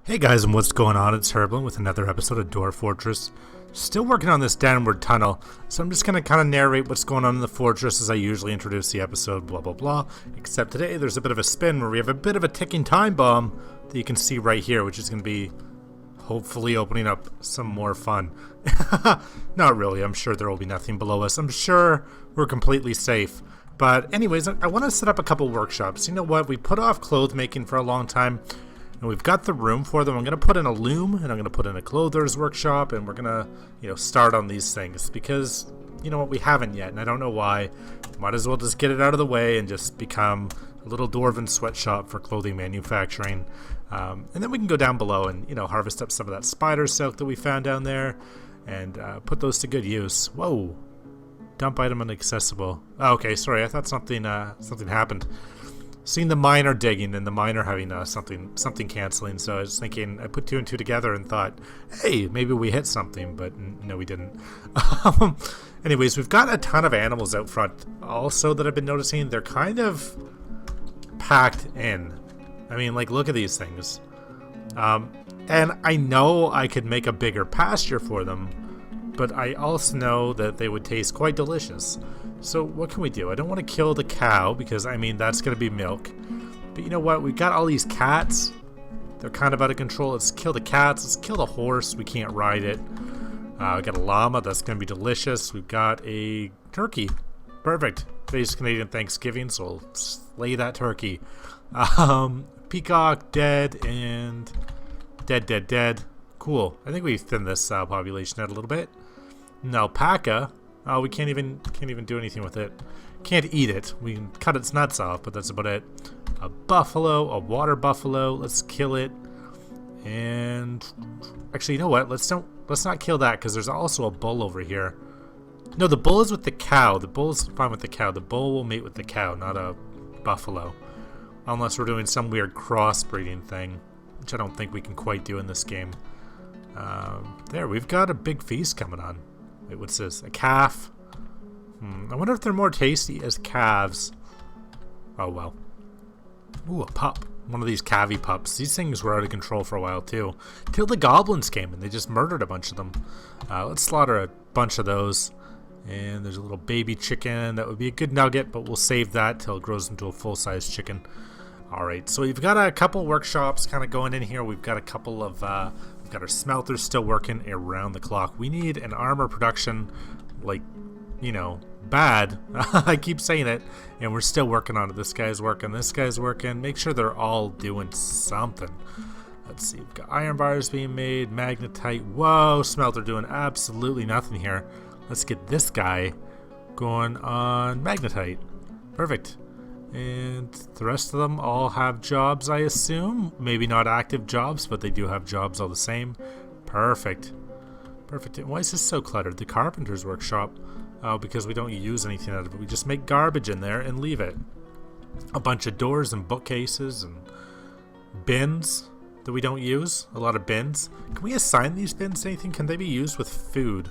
Hey guys, and what's going on? It's Herblin with another episode of Dwarf Fortress. Still working on this downward tunnel, so I'm just going to kind of narrate what's going on in the fortress as I usually introduce the episode, blah blah blah. Except today there's a bit of a spin where we have a bit of a ticking time bomb that you can see right here, which is going to be hopefully opening up some more fun. Not really, I'm sure there will be nothing below us. I'm sure we're completely safe. But anyways, I want to set up a couple workshops. You know what? We put off clothes making for a long time. And we've got the room for them. I'm going to put in a loom, and I'm going to put in a clother's workshop, and we're going to, start on these things because, you know what, we haven't yet, and I don't know why. Might as well just get it out of the way and just become a little dwarven sweatshop for clothing manufacturing. And then we can go down below and, harvest up some of that spider silk that we found down there and put those to good use. Whoa. Dump item inaccessible. Oh, okay, sorry, I thought something happened. Seen the miner digging and the miner having something canceling, so I was thinking, I put two and two together and thought, hey, maybe we hit something, but no, we didn't. Anyways, we've got a ton of animals out front also that I've been noticing. They're kind of packed in. I mean, like, look at these things. And I know I could make a bigger pasture for them, but I also know that they would taste quite delicious. So what can we do? I don't want to kill the cow because, that's going to be milk. But you know what? We've got all these cats. They're kind of out of control. Let's kill the cats. Let's kill the horse. We can't ride it. We got a llama. That's going to be delicious. We've got a turkey. Perfect. Today's Canadian Thanksgiving, so we'll slay that turkey. Peacock, dead, and dead. Cool. I think we've thinned this population out a little bit. An alpaca. Oh, we can't even do anything with it. Can't eat it. We can cut its nuts off, but that's about it. A buffalo, a water buffalo. Let's kill it. And actually, you know what? Let's not kill that because there's also a bull over here. No, the bull is with the cow. The bull is fine with the cow. The bull will mate with the cow, not a buffalo, unless we're doing some weird crossbreeding thing, which I don't think we can quite do in this game. There, we've got a big feast coming on. Wait, what's this? A calf? I wonder if they're more tasty as calves. Oh, well. Ooh, a pup. One of these calvy pups. These things were out of control for a while, too. Till the goblins came and they just murdered a bunch of them. Let's slaughter a bunch of those. And there's a little baby chicken. That would be a good nugget, but we'll save that till it grows into a full-size chicken. Alright, so we've got a couple workshops kind of going in here. We've got a couple of... we've got our smelters still working around the clock. We need an armor production, bad. I keep saying it, and we're still working on it. This guy's working. Make sure they're all doing something. Let's see. We've got iron bars being made, magnetite. Whoa, smelter doing absolutely nothing here. Let's get this guy going on magnetite. Perfect. And the rest of them all have jobs, I assume. Maybe not active jobs, but they do have jobs all the same. Perfect. Why is this so cluttered? The carpenter's workshop. Oh, because we don't use anything out of it. We just make garbage in there and leave it. A bunch of doors and bookcases and bins that we don't use. A lot of bins. Can we assign these bins to anything? Can they be used with food?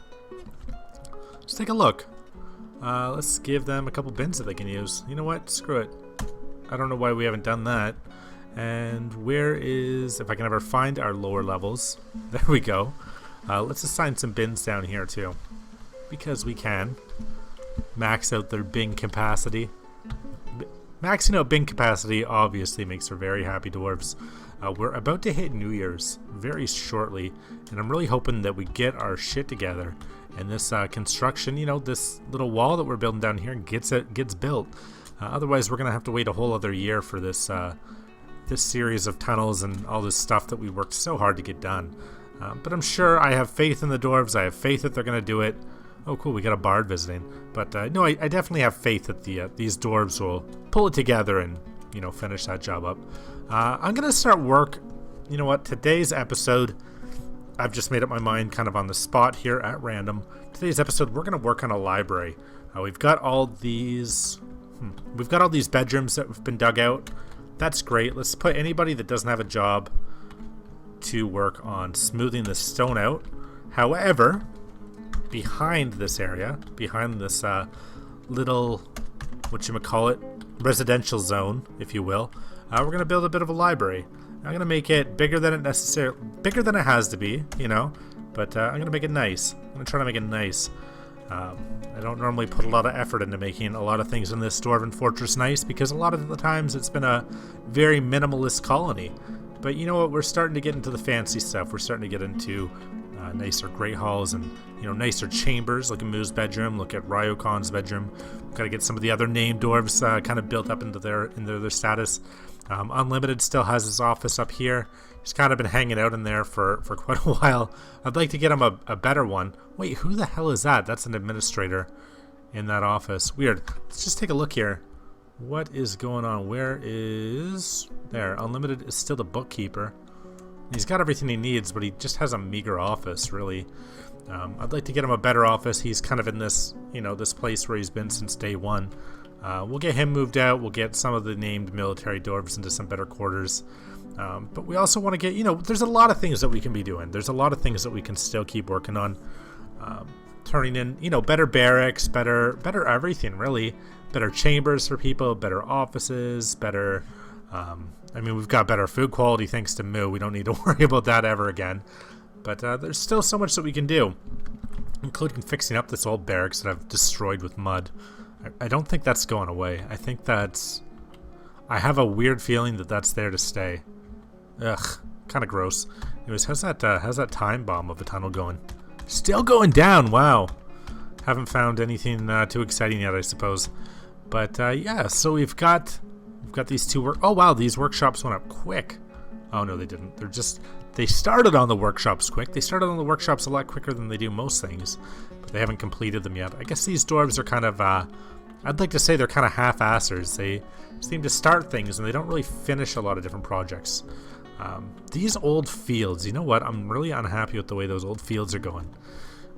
Let's take a look. Let's give them a couple bins that they can use. You know what? Screw it. I don't know why we haven't done that. And where is... If I can ever find our lower levels. There we go. Let's assign some bins down here too. Because we can. Max out their bin capacity. Maxing out bin capacity obviously makes for very happy dwarves. We're about to hit New Year's very shortly. And I'm really hoping that we get our shit together. And this construction, this little wall that we're building down here gets built. Otherwise, we're going to have to wait a whole other year for this series of tunnels and all this stuff that we worked so hard to get done. But I'm sure I have faith in the dwarves. I have faith that they're going to do it. Oh, cool, we got a bard visiting. But no, I definitely have faith that these dwarves will pull it together and, finish that job up. I'm going to start work. You know what? Today's episode... I've just made up my mind kind of on the spot here at random. Today's episode, we're going to work on a library. We've got all these bedrooms that have been dug out. That's great. Let's put anybody that doesn't have a job to work on smoothing the stone out. However, behind this area, behind this little, whatchamacallit, residential zone, if you will, we're going to build a bit of a library. I'm gonna make it bigger than it has to be, you know. But I'm gonna make it nice. I'm gonna try to make it nice. I don't normally put a lot of effort into making a lot of things in this Dwarven Fortress nice because a lot of the times it's been a very minimalist colony. But you know what? We're starting to get into the fancy stuff. We're starting to get into nicer great halls and nicer chambers. Look at Moo's bedroom. Look at Ryokon's bedroom. Got to get some of the other named dwarves kind of built up into their status. Unlimited still has his office up here. He's kind of been hanging out in there for quite a while. I'd like to get him a better one. Wait, who the hell is that? That's an administrator in that office. Weird. Let's just take a look here. What is going on? Where is... There. Unlimited is still the bookkeeper. He's got everything he needs, but he just has a meager office, really. I'd like to get him a better office. He's kind of in this, this place where he's been since day one. We'll get him moved out. We'll get some of the named military dwarves into some better quarters. But we also want to get, there's a lot of things that we can be doing. There's a lot of things that we can still keep working on. Turning in, better barracks, better everything, really. Better chambers for people, better offices, better... we've got better food quality thanks to Moo. We don't need to worry about that ever again. But there's still so much that we can do, including fixing up this old barracks that I've destroyed with mud. I don't think that's going away. I think that's... I have a weird feeling that that's there to stay. Ugh, kind of gross. Anyways, how's that time bomb of a tunnel going? Still going down, wow. Haven't found anything too exciting yet, I suppose. But yeah, so we've got these two oh wow, these workshops went up quick. Oh no, they didn't. They started on the workshops quick. They started on the workshops a lot quicker than they do most things, but they haven't completed them yet. I guess these dwarves are kind of I'd like to say they're kind of half-assers. They seem to start things and they don't really finish a lot of different projects. These old fields, you know what? I'm really unhappy with the way those old fields are going.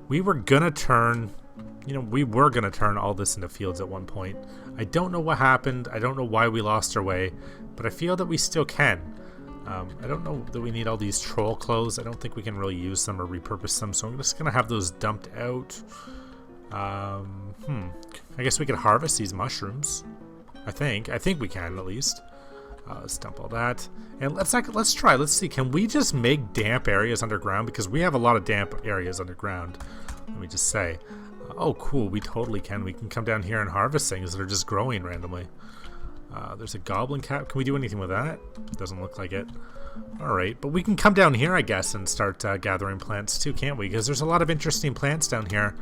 We were gonna turn all this into fields at one point. I don't know what happened. I don't know why we lost our way, but I feel that we still can. I don't know that we need all these troll clothes. I don't think we can really use them or repurpose them, so I'm just gonna have those dumped out. I guess we could harvest these mushrooms. I think we can at least. Let's dump all that. And let's try. Let's see. Can we just make damp areas underground? Because we have a lot of damp areas underground. Let me just say. Oh, cool. We totally can. We can come down here and harvest things that are just growing randomly. There's a goblin cap. Can we do anything with that? Doesn't look like it. Alright, but we can come down here, I guess, and start gathering plants too, can't we? Because there's a lot of interesting plants down here.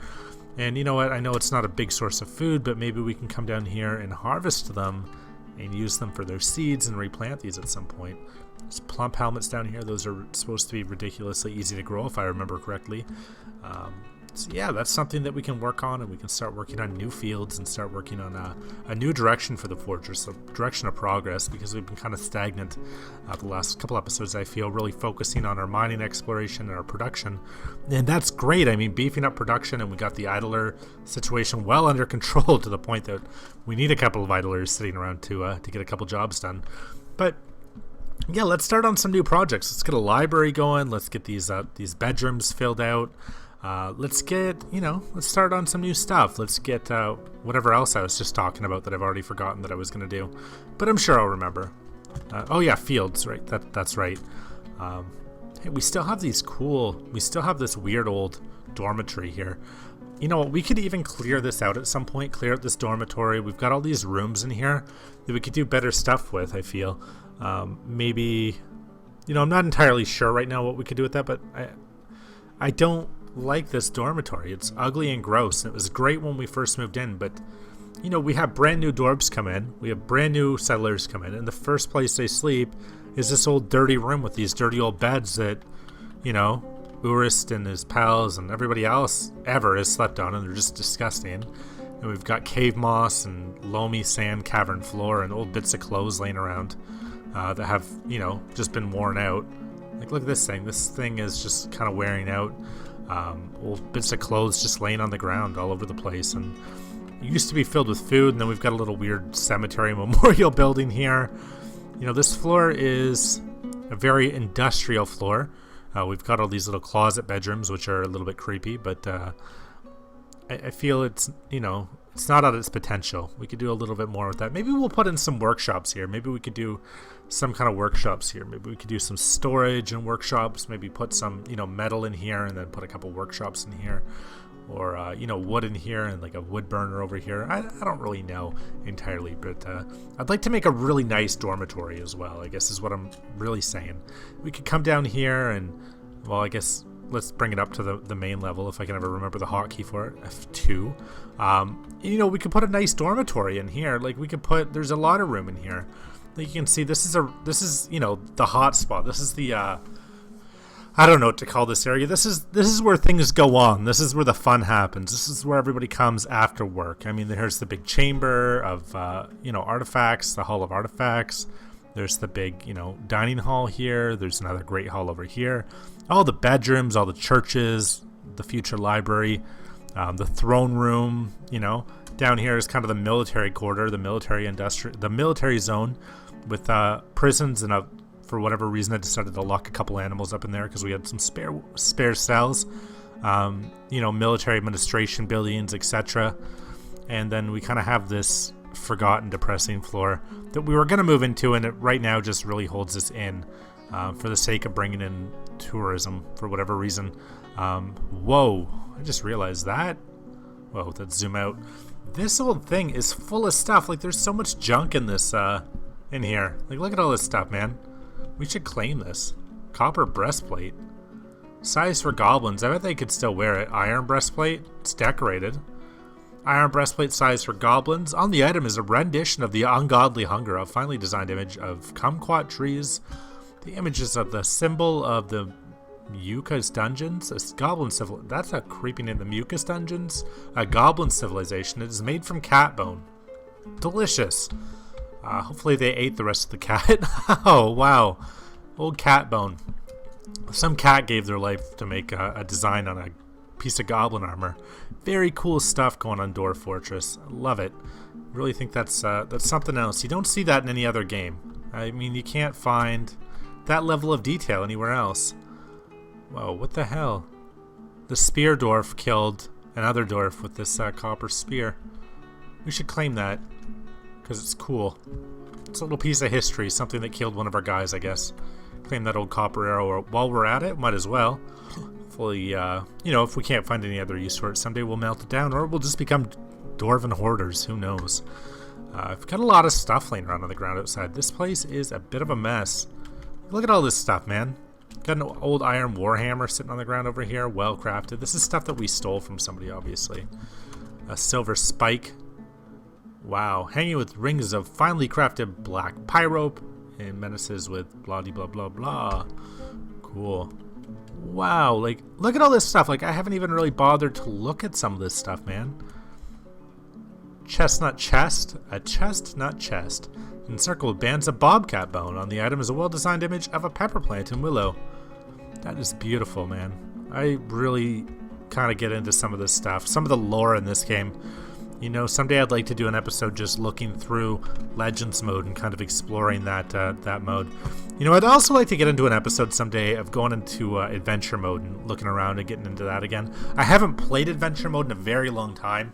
And you know what? I know it's not a big source of food, but maybe we can come down here and harvest them and use them for their seeds and replant these at some point. There's plump helmets down here. Those are supposed to be ridiculously easy to grow, if I remember correctly. So yeah, that's something that we can work on, and we can start working on new fields and start working on a new direction for the fortress, a direction of progress, because we've been kind of stagnant the last couple episodes, I feel, really focusing on our mining exploration and our production. And that's great. I mean, beefing up production, and we got the idler situation well under control to the point that we need a couple of idlers sitting around to get a couple jobs done. But yeah, let's start on some new projects. Let's get a library going. Let's get these bedrooms filled out. Let's start on some new stuff. Let's get whatever else I was just talking about that I've already forgotten that I was going to do. But I'm sure I'll remember. Oh yeah, fields, right? That's right. Hey, we still have this weird old dormitory here. You know what, we could even clear this out at some point, clear out this dormitory. We've got all these rooms in here that we could do better stuff with, I feel. Maybe, I'm not entirely sure right now what we could do with that, but I don't like this dormitory. It's ugly and gross, and it was great when we first moved in, but we have brand new dwarves come in, we have brand new settlers come in, and the first place they sleep is this old dirty room with these dirty old beds that Urist and his pals and everybody else ever has slept on, and they're just disgusting. And we've got cave moss and loamy sand cavern floor and old bits of clothes laying around that have just been worn out. Like, look at this thing. This thing is just kind of wearing out. Old bits of clothes just laying on the ground all over the place. And it used to be filled with food, and then we've got a little weird cemetery memorial building here. This floor is a very industrial floor. We've got all these little closet bedrooms, which are a little bit creepy, but I feel it's, it's not at its potential. We could do a little bit more with that. Maybe we'll put in some workshops here. Maybe we could do some kind of workshops here. Maybe we could do some storage and workshops. Maybe put some, metal in here and then put a couple workshops in here. Or, wood in here and like a wood burner over here. I don't really know entirely, but I'd like to make a really nice dormitory as well, I guess is what I'm really saying. We could come down here and, well, I guess let's bring it up to the main level if I can ever remember the hotkey for it, F2. We could put a nice dormitory in here. Like we could there's a lot of room in here. Like you can see this is the hot spot. This is the I don't know what to call this area. This is where things go on. This is where the fun happens. This is where everybody comes after work. I mean, there's the big chamber of artifacts, the hall of artifacts. There's the big dining hall here. There's another great hall over here. All the bedrooms, all the churches, the future library, the throne room. Down here is kind of the military quarter, the military zone, with prisons and for whatever reason, I decided to lock a couple animals up in there because we had some spare cells, military administration buildings, etc. And then we kind of have this forgotten, depressing floor that we were going to move into, and it right now just really holds us in for the sake of bringing in tourism for whatever reason. Whoa, I just realized that. Whoa, let's zoom out. This old thing is full of stuff. Like, there's so much junk in this, in here. Like, look at all this stuff, man. We should claim this. Copper breastplate. Size for goblins. I bet they could still wear it. Iron breastplate. It's decorated. Iron breastplate size for goblins. On the item is a rendition of the ungodly hunger, a finely designed image of kumquat trees. The images of the symbol of the Mucus dungeons. A goblin that's a creeping in the Mucus dungeons. A goblin civilization. It is made from cat bone. Delicious. Hopefully they ate the rest of the cat. Oh, wow. Old cat bone. Some cat gave their life to make a design on a piece of goblin armor. Very cool stuff going on Dwarf Fortress. I love it. Really think that's something else. You don't see that in any other game. I mean, you can't find that level of detail anywhere else. Whoa, what the hell? The spear dwarf killed another dwarf with this copper spear. We should claim that, because it's cool. It's a little piece of history, something that killed one of our guys, I guess. Claim that old copper arrow while we're at it, might as well. Hopefully, if we can't find any other use for it, someday we'll melt it down, or we'll just become dwarven hoarders, who knows. I've got a lot of stuff laying around on the ground outside. This place is a bit of a mess. Look at all this stuff, man. Got an old iron warhammer sitting on the ground over here, well crafted. This is stuff that we stole from somebody, obviously. A silver spike. Wow, hanging with rings of finely crafted black pyrope and menaces with blah blah blah blah. Cool. Wow, like, look at all this stuff. Like, I haven't even really bothered to look at some of this stuff, man. Chestnut chest, a chestnut chest, encircled with bands of bobcat bone. On the item is a well-designed image of a pepper plant and willow. That is beautiful, man. I really kind of get into some of this stuff, some of the lore in this game. Someday I'd like to do an episode just looking through Legends mode and kind of exploring that mode. I'd also like to get into an episode someday of going into adventure mode and looking around and getting into that again. I haven't played adventure mode in a very long time,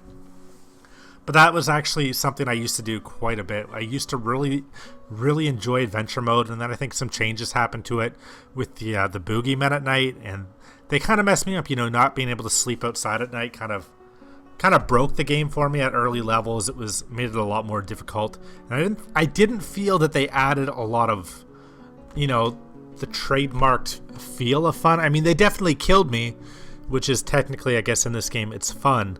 but that was actually something I used to do quite a bit. I used to really, really enjoy adventure mode, and then I think some changes happened to it with the boogeymen at night, and they kind of messed me up. Not being able to sleep outside at night kind of broke the game for me at early levels. It made it a lot more difficult, and I didn't feel that they added a lot of, the trademarked feel of fun. I mean, they definitely killed me, which is technically, I guess, in this game, it's fun,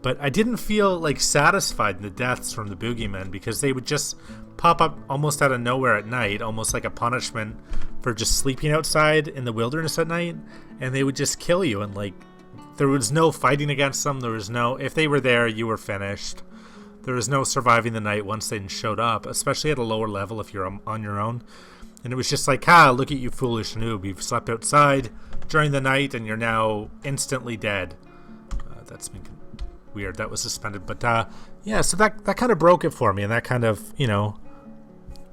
but I didn't feel like satisfied in the deaths from the boogeymen because they would just pop up almost out of nowhere at night, almost like a punishment for just sleeping outside in the wilderness at night, and they would just kill you, and like, there was no fighting against them. If they were there, you were finished. There was no surviving the night once they showed up, especially at a lower level if you're on your own. And it was just like, look at you foolish noob. You've slept outside during the night and you're now instantly dead. That's been weird. That was suspended. But so that kind of broke it for me, and that kind of,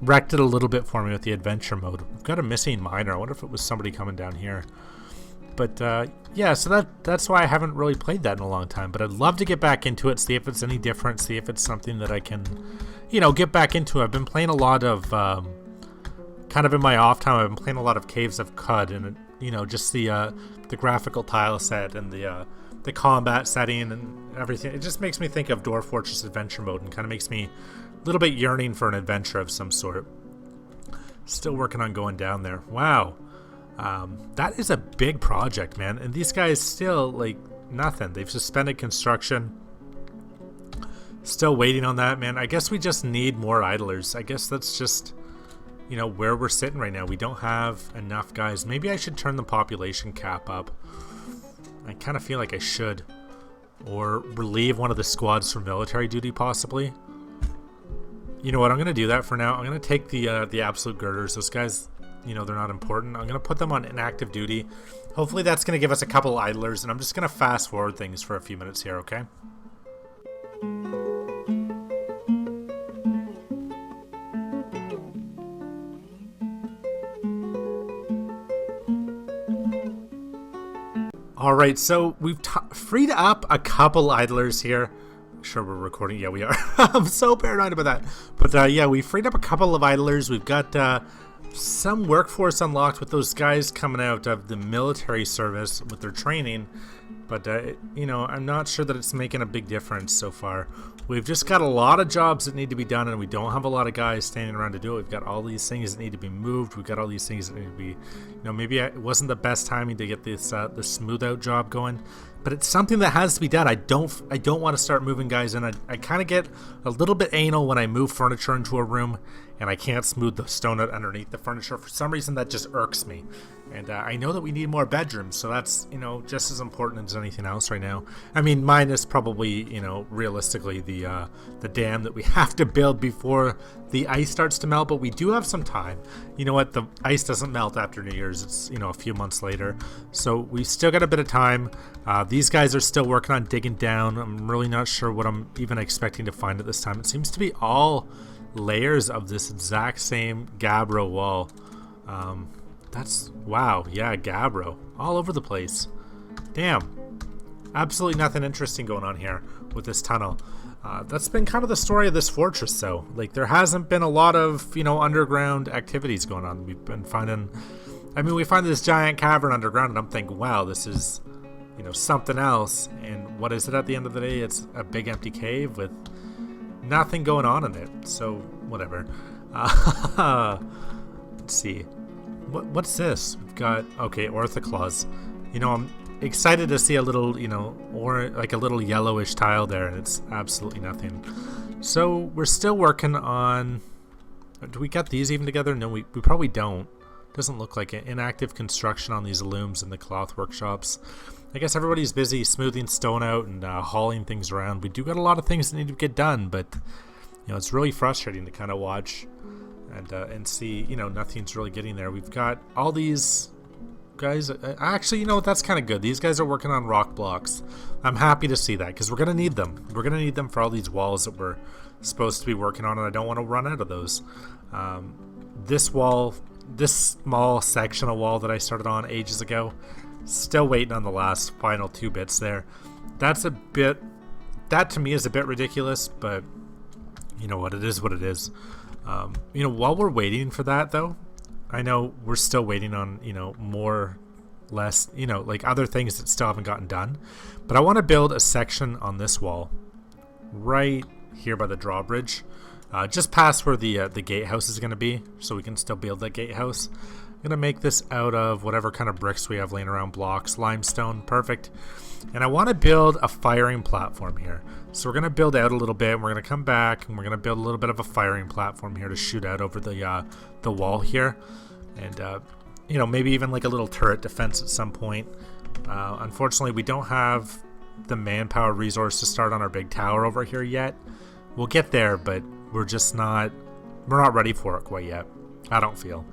wrecked it a little bit for me with the adventure mode. We've got a missing miner. I wonder if it was somebody coming down here. But yeah, so that's why I haven't really played that in a long time. But I'd love to get back into it, see if it's any different, see if it's something that I can, you know, get back into. I've been playing a lot of, kind of in my off time, I've been playing a lot of Caves of Cud, and you know, just the graphical tile set and the combat setting and everything. It just makes me think of Dwarf Fortress Adventure Mode and kind of makes me a little bit yearning for an adventure of some sort. Still working on going down there. Wow. That is a big project, man. And these guys still, like, nothing. They've suspended construction. Still waiting on that, man. I guess we just need more idlers. I guess that's just, you know, where we're sitting right now. We don't have enough guys. Maybe I should turn the population cap up. I kind of feel like I should. Or relieve one of the squads from military duty, possibly. You know what? I'm going to do that for now. I'm going to take the absolute girders. Those guys, you know, they're not important. I'm going to put them on inactive duty. Hopefully that's going to give us a couple idlers, and I'm just going to fast forward things for a few minutes here, okay? Alright, so we've freed up a couple idlers here. Sure we're recording. Yeah, we are. I'm so paranoid about that. But yeah, we freed up a couple of idlers. We've got some workforce unlocked with those guys coming out of the military service with their training. But, you know, I'm not sure that it's making a big difference so far. We've just got a lot of jobs that need to be done, and we don't have a lot of guys standing around to do it. We've got all these things that need to be moved. We've got all these things that need to be, you know, maybe it wasn't the best timing to get this smooth out job going, but it's something that has to be done. I don't want to start moving guys in. I kind of get a little bit anal when I move furniture into a room and I can't smooth the stone out underneath the furniture. For some reason, that just irks me. And I know that we need more bedrooms, so that's, you know, just as important as anything else right now. I mean, mine is probably, you know, realistically the dam that we have to build before the ice starts to melt, but we do have some time. You know what? The ice doesn't melt after New Year's. It's, you know, a few months later. So we still got a bit of time. These guys are still working on digging down. I'm really not sure what I'm even expecting to find at this time. It seems to be all layers of this exact same gabbro wall. That's, wow, yeah, gabbro all over the place. Damn, absolutely nothing interesting going on here with this tunnel. That's been kind of the story of this fortress, though. Like, there hasn't been a lot of, you know, underground activities going on. We've been finding, I mean, we find this giant cavern underground, and I'm thinking, wow, this is, you know, something else. And what is it at the end of the day? It's a big empty cave with nothing going on in it. So, whatever. Let's see. What's this? We've got, okay, orthoclaws. You know, I'm excited to see a little, you know, or like a little yellowish tile there, and it's absolutely nothing. So we're still working on, do we got these even together? No, we probably don't. Doesn't look like it. Inactive construction on these looms in the cloth workshops. I guess everybody's busy smoothing stone out and hauling things around. We do got a lot of things that need to get done, but, you know, it's really frustrating to kind of watch and see, you know, nothing's really getting there. We've got all these guys. Actually, you know what? That's kind of good. These guys are working on rock blocks. I'm happy to see that because we're going to need them. We're going to need them for all these walls that we're supposed to be working on, and I don't want to run out of those. This wall, this small section of wall that I started on ages ago, still waiting on the last final 2 bits there. That's a bit, that to me is a bit ridiculous, but you know what? It is what it is. You know, while we're waiting for that, though, I know we're still waiting on, you know, more, less, you know, like other things that still haven't gotten done. But I want to build a section on this wall right here by the drawbridge, just past where the gatehouse is going to be, so we can still build that gatehouse. I'm going to make this out of whatever kind of bricks we have laying around, blocks, limestone, perfect. And I want to build a firing platform here. So we're going to build out a little bit, and we're going to come back, and we're going to build a little bit of a firing platform here to shoot out over the wall here. And, you know, maybe even like a little turret defense at some point. Unfortunately, we don't have the manpower resource to start on our big tower over here yet. We'll get there, but we're not ready for it quite yet, I don't feel.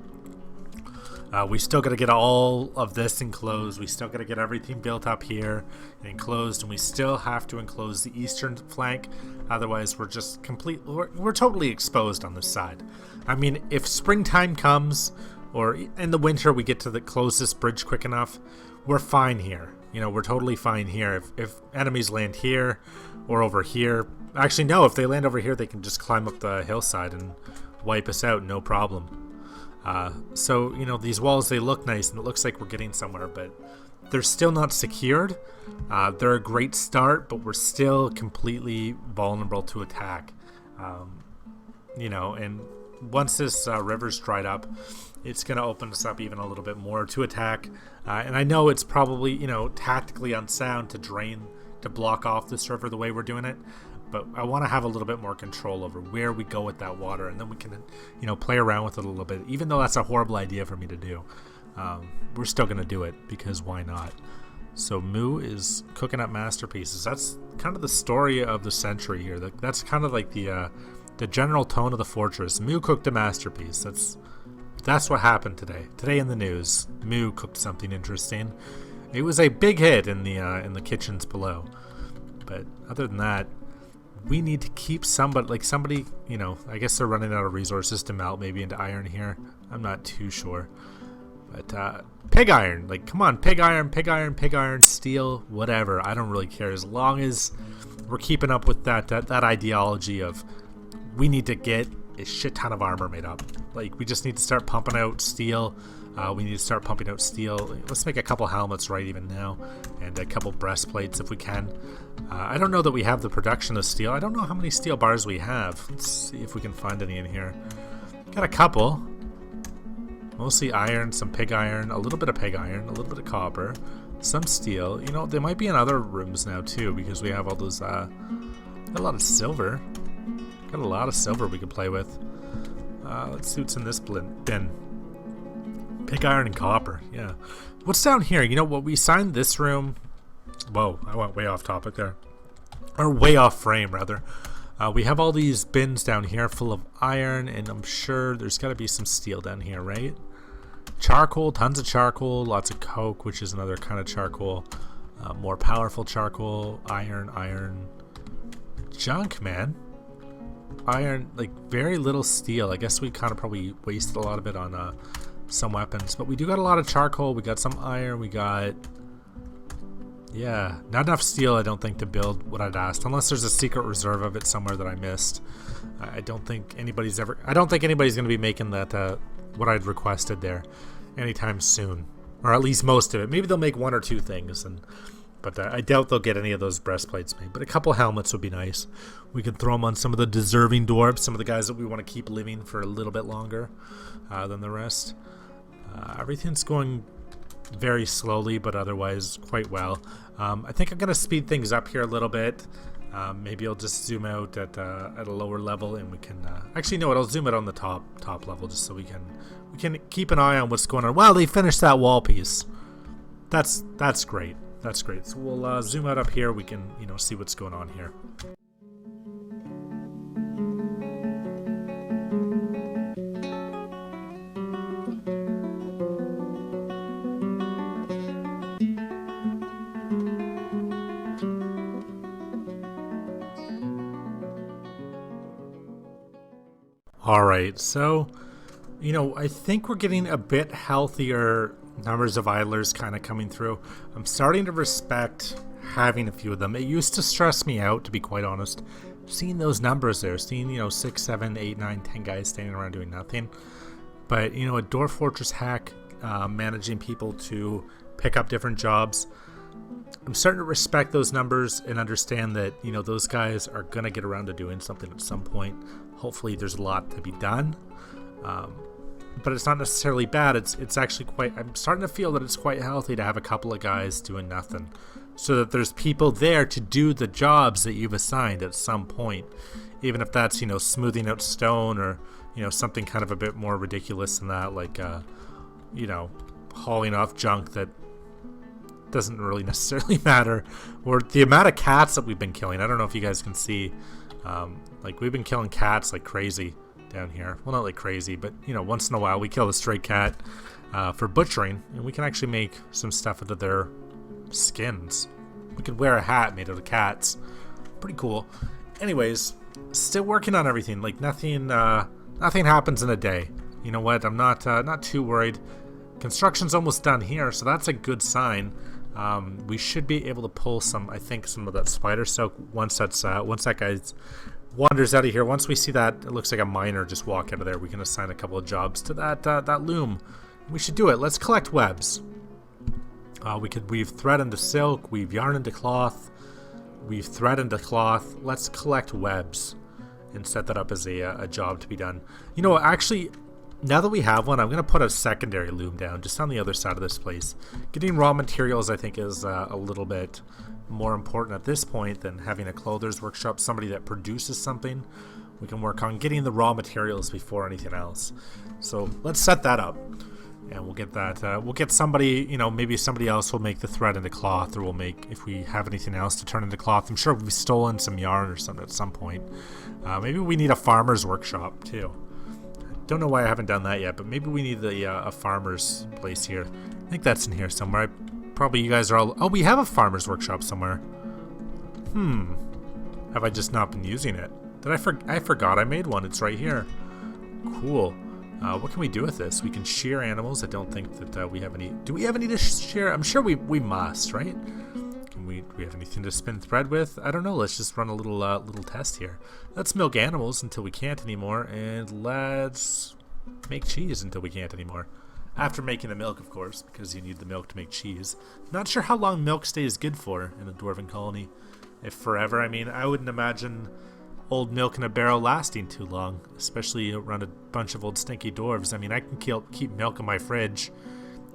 We still got to get all of this enclosed. We still got to get everything built up here and enclosed, and we still have to enclose the eastern flank. Otherwise, we're totally exposed on this side. I mean, if springtime comes, or in the winter we get to the closest bridge quick enough, we're fine here. You know, we're totally fine here. If enemies land here or over here, actually no, if they land over here, they can just climb up the hillside and wipe us out, no problem. So, you know, these walls, they look nice and it looks like we're getting somewhere, but they're still not secured. They're a great start, but we're still completely vulnerable to attack. You know, and once this river's dried up, it's going to open us up even a little bit more to attack. And I know it's probably, you know, tactically unsound to block off this river the way we're doing it. But I want to have a little bit more control over where we go with that water, and then we can, you know, play around with it a little bit. Even though that's a horrible idea for me to do, we're still going to do it because why not? So Moo is cooking up masterpieces. That's kind of the story of the century here. That's kind of like the general tone of the fortress. Moo cooked a masterpiece. That's what happened today. Today in the news, Moo cooked something interesting. It was a big hit in the kitchens below. But other than that, we need to keep somebody, you know, I guess they're running out of resources to melt maybe into iron here. I'm not too sure. But pig iron, like, come on, pig iron, steel, whatever. I don't really care as long as we're keeping up with that ideology of we need to get a shit ton of armor made up. Like, we just need to start pumping out steel. We need to start pumping out steel. Let's make a couple helmets right even now, and a couple breastplates if we can. I don't know that we have the production of steel. I don't know how many steel bars we have. Let's see if we can find any in here. Got a couple. Mostly iron, some pig iron, a little bit of pig iron, a little bit of copper, some steel. You know, they might be in other rooms now too because we have all those, got a lot of silver. Got a lot of silver we can play with. Let's see what's in this bin. Pig iron and copper, yeah. What's down here? You know what, we signed this room. Whoa, I went way off topic there. Or way off frame, rather. We have all these bins down here full of iron, and I'm sure there's got to be some steel down here, right? Charcoal, tons of charcoal, lots of coke, which is another kind of charcoal. More powerful charcoal, iron. Junk, man. Iron, like, very little steel. I guess we kind of probably wasted a lot of it on some weapons, but we do got a lot of charcoal. We got some iron. We got, yeah, not enough steel, I don't think, to build what I'd asked, unless there's a secret reserve of it somewhere that I missed. I don't think anybody's going to be making that what I'd requested there anytime soon, or at least most of it. Maybe they'll make one or two things, but I doubt they'll get any of those breastplates made. But a couple helmets would be nice. We could throw them on some of the deserving dwarves, some of the guys that we want to keep living for a little bit longer than the rest. Everything's going very slowly, but otherwise quite well. I think I'm going to speed things up here a little bit. Maybe I'll just zoom out at a lower level, and we can actually no, I'll zoom it on the top level just so we can keep an eye on what's going on. Wow, they finished that wall piece. That's great. That's great. So we'll zoom out up here. We can, you know, see what's going on here. Alright, so, you know, I think we're getting a bit healthier numbers of idlers kind of coming through. I'm starting to respect having a few of them. It used to stress me out, to be quite honest, seeing those numbers there, seeing, you know, 6, 7, 8, 9, 10 guys standing around doing nothing. But, you know, a Dwarf Fortress hack, managing people to pick up different jobs, I'm starting to respect those numbers and understand that, you know, those guys are going to get around to doing something at some point. Hopefully there's a lot to be done. But it's not necessarily bad. It's actually quite, I'm starting to feel that it's quite healthy to have a couple of guys doing nothing, so that there's people there to do the jobs that you've assigned at some point, even if that's, you know, smoothing out stone, or, you know, something kind of a bit more ridiculous than that, like you know, hauling off junk that doesn't really necessarily matter, or the amount of cats that we've been killing. I don't know if you guys can see, like, we've been killing cats like crazy down here. Well, not like crazy, but, you know, once in a while we kill a stray cat for butchering, and we can actually make some stuff out of their skins. We could wear a hat made out of cats. Pretty cool. Anyways, still working on everything. Like, nothing happens in a day. you know what? I'm not too worried. Construction's almost done here, so that's a good sign. We should be able to pull some, I think, some of that spider silk once that guy wanders out of here. Once we see that, it looks like a miner just walk out of there. We can assign a couple of jobs to that loom. We should do it. Let's collect webs. We could weave thread into silk, weave yarn into cloth, weave thread into cloth. Let's collect webs and set that up as a job to be done. You know, actually, now that we have one, I'm going to put a secondary loom down just on the other side of this place. Getting raw materials, I think, is a little bit more important at this point than having a clother's workshop, somebody that produces something. We can work on getting the raw materials before anything else. So let's set that up. And we'll get that. We'll get somebody, you know, maybe somebody else will make the thread into cloth, or we'll make, if we have anything else to turn into cloth. I'm sure we've stolen some yarn or something at some point. Maybe we need a farmer's workshop too. Don't know why I haven't done that yet, but maybe we need a farmer's place here. I think that's in here somewhere. Probably you guys are all... Oh, we have a farmer's workshop somewhere. Have I just not been using it? I forgot I made one. It's right here. Cool. What can we do with this? We can shear animals. I don't think that we have any... Do we have any to shear? I'm sure we must, right? Do we have anything to spin thread with? I don't know. Let's just run a little test here. Let's milk animals until we can't anymore, and let's make cheese until we can't anymore. After making the milk, of course, because you need the milk to make cheese. Not sure how long milk stays good for in a dwarven colony. If forever, I mean, I wouldn't imagine old milk in a barrel lasting too long, especially around a bunch of old stinky dwarves. I mean, I can keep milk in my fridge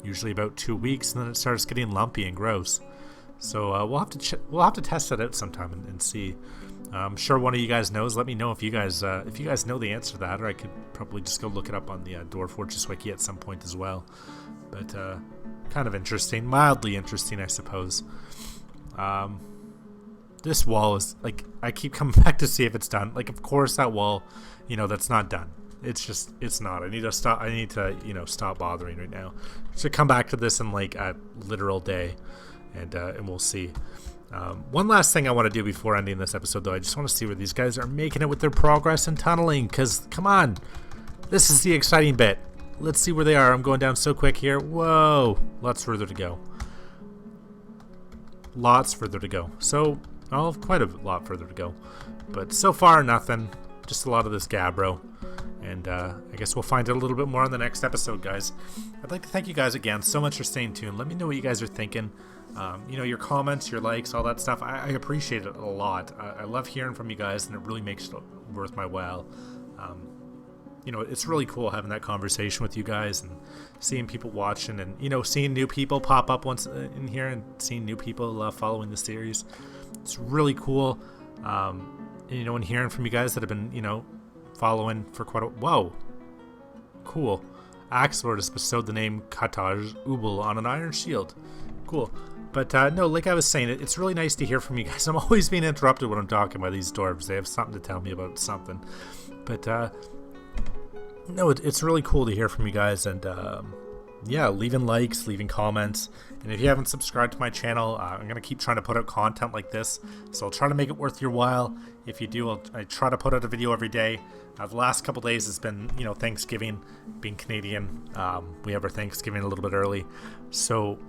usually about 2 weeks, and then it starts getting lumpy and gross. So we'll have to test that out sometime and see. I'm sure one of you guys knows. Let me know if you guys know the answer to that, or I could probably just go look it up on the Dwarf Fortress wiki at some point as well. But kind of interesting, mildly interesting, I suppose. This wall is, like, I keep coming back to see if it's done. Like, of course that wall, you know, that's not done. It's not. I need to, you know, stop bothering right now. So come back to this in like a literal day, and we'll see. One last thing I want to do before ending this episode, though, I just want to see where these guys are making it with their progress in tunneling, because, come on, this is the exciting bit. Let's see where they are. I'm going down so quick here. Whoa, lots further to go. Lots further to go. So, I'll have quite a lot further to go. But so far, nothing. Just a lot of this gabbro. And I guess we'll find out a little bit more on the next episode, guys. I'd like to thank you guys again so much for staying tuned. Let me know what you guys are thinking. You know, your comments, your likes, all that stuff. I appreciate it a lot. I love hearing from you guys, and it really makes it worth my while. You know, it's really cool having that conversation with you guys and seeing people watching, and, you know, seeing new people pop up once in here, and seeing new people following the series. It's really cool. And, you know, and hearing from you guys that have been, you know, following for quite a... Whoa. Cool. Axelord has bestowed the name Kataj Ubel on an iron shield. Cool. But, no, like I was saying, it's really nice to hear from you guys. I'm always being interrupted when I'm talking by these dwarves. They have something to tell me about something. But, no, it's really cool to hear from you guys, and yeah, leaving likes, leaving comments, and if you haven't subscribed to my channel, I'm going to keep trying to put out content like this, so I'll try to make it worth your while. If you do, I try to put out a video every day. The last couple days has been, you know, Thanksgiving, being Canadian. We have our Thanksgiving a little bit early, so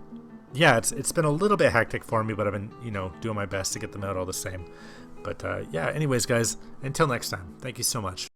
yeah, it's been a little bit hectic for me, but I've been, you know, doing my best to get them out all the same. But yeah, anyways, guys, until next time, thank you so much.